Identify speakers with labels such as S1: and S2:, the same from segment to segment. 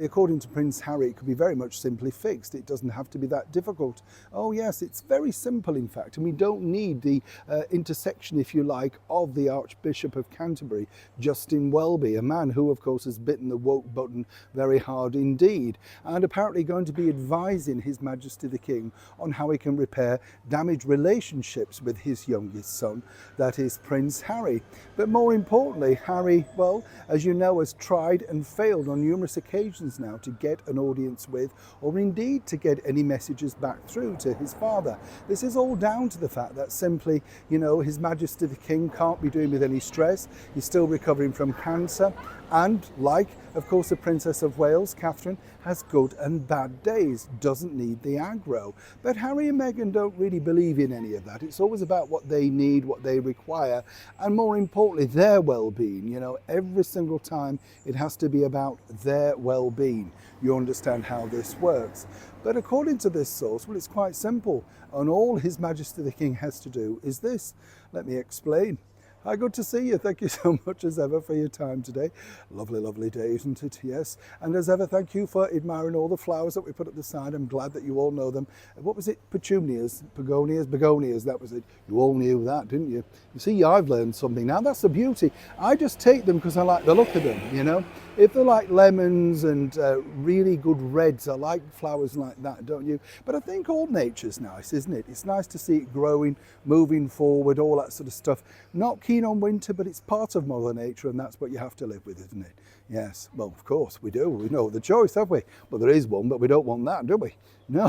S1: According to Prince Harry, it could be very much simply fixed. It doesn't have to be that difficult. Oh yes, it's very simple in fact, and we don't need the intersection, if you like, of the Archbishop of Canterbury, Justin Welby, a man who of course has bitten the woke button very hard indeed, and apparently going to be advising His Majesty the King on how he can repair damaged relationships with his youngest son, that is Prince Harry. But more importantly, Harry, well, as you know, has tried and failed on numerous occasions now to get an audience with, or indeed to get any messages back through to his father. This is all down to the fact that simply, you know, His Majesty the King can't be doing with any stress. He's still recovering from cancer, and like, of course, the Princess of Wales, Catherine, has good and bad days, doesn't need the aggro. But Harry and Meghan don't really believe in any of that. It's always about what they need, what they require, and more importantly, their well-being. You know, every single time it has to be about their well-being. You understand how this works. But according to this source, well, it's quite simple. And all His Majesty the King has to do is this. Let me explain. Hi, good to see you. Thank you so much as ever for your time today. Lovely, lovely day, isn't it? Yes. And as ever, thank you for admiring all the flowers that we put at the side. I'm glad that you all know them. What was it? Petunias, begonias, that was it. You all knew that, didn't you? You see, I've learned something now. That's the beauty. I just take them because I like the look of them, you know. If they're like lemons and really good reds, I like flowers like that, don't you? But I think all nature's nice, isn't it? It's nice to see it growing, moving forward, all that sort of stuff. Not keen on winter, but it's part of Mother Nature, and that's what you have to live with, isn't it? Yes, well, of course we do. We know the choice, have we? Well, there is one, but we don't want that, do we? No,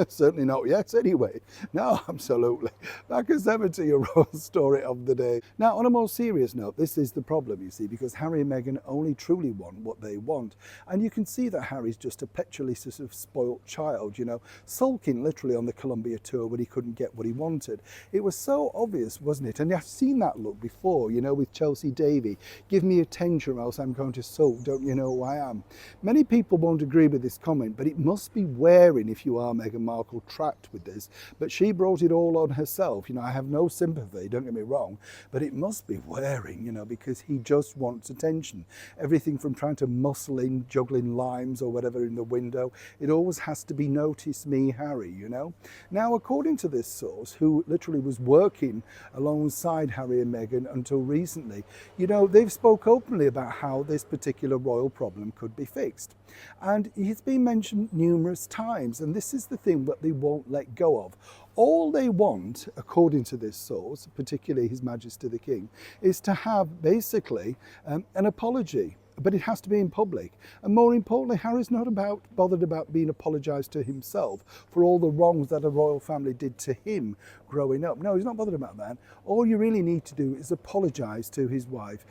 S1: certainly not yet anyway. No, absolutely. Back as ever to your royal story of the day. Now, on a more serious note, this is the problem, you see, because Harry and Meghan only truly want what they want. And you can see that Harry's just a petulant sort of spoilt child, you know, sulking literally on the Columbia tour when he couldn't get what he wanted. It was so obvious, wasn't it? And I've seen that look before, you know, with Chelsea Davy. Give me attention or else I'm going to sulk, don't you know who I am? Many people won't agree with this comment, but it must be wearing if you are Meghan Markle trapped with this. But she brought it all on herself. You know, I have no sympathy, don't get me wrong, but it must be wearing, you know, because he just wants attention. Everything from trying to muscle in, juggling limes or whatever in the window, it always has to be notice me, Harry, you know. Now, according to this source, who literally was working alongside Harry and Meghan until recently, you know, they've spoke openly about how this particular royal problem could be fixed. And it's been mentioned numerous times, and this is the thing that they won't let go of. All they want, according to this source, particularly His Majesty the King, is to have basically an apology. But it has to be in public. And more importantly, Harry's not bothered about being apologised to himself for all the wrongs that a royal family did to him growing up. No, he's not bothered about that. All you really need to do is apologise to his wife,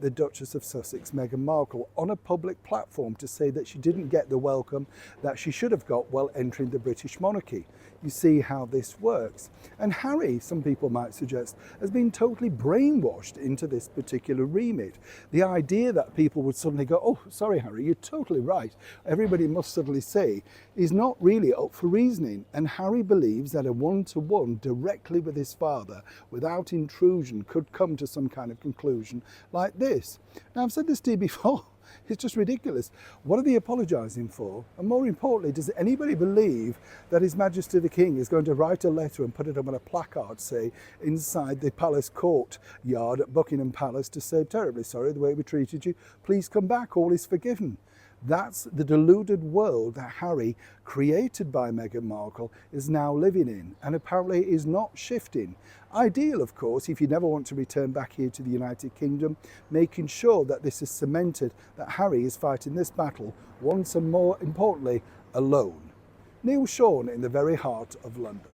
S1: the Duchess of Sussex, Meghan Markle, on a public platform to say that she didn't get the welcome that she should have got while entering the British monarchy. You see how this works. And Harry, some people might suggest, has been totally brainwashed into this particular remit. The idea that people would suddenly go, oh, sorry, Harry, you're totally right, everybody must suddenly say, is not really up for reasoning. And Harry believes that a one-to-one directly with his father, without intrusion, could come to some kind of conclusion like this. Now, I've said this to you before. It's just ridiculous. What are they apologising for? And more importantly, does anybody believe that His Majesty the King is going to write a letter and put it up on a placard, say, inside the palace courtyard at Buckingham Palace to say, terribly sorry the way we treated you, please come back, all is forgiven? That's the deluded world that Harry, created by Meghan Markle, is now living in, and apparently is not shifting. Ideal, of course, if you never want to return back here to the United Kingdom, making sure that this is cemented, that Harry is fighting this battle once and more importantly, alone. Neil Sean in the very heart of London.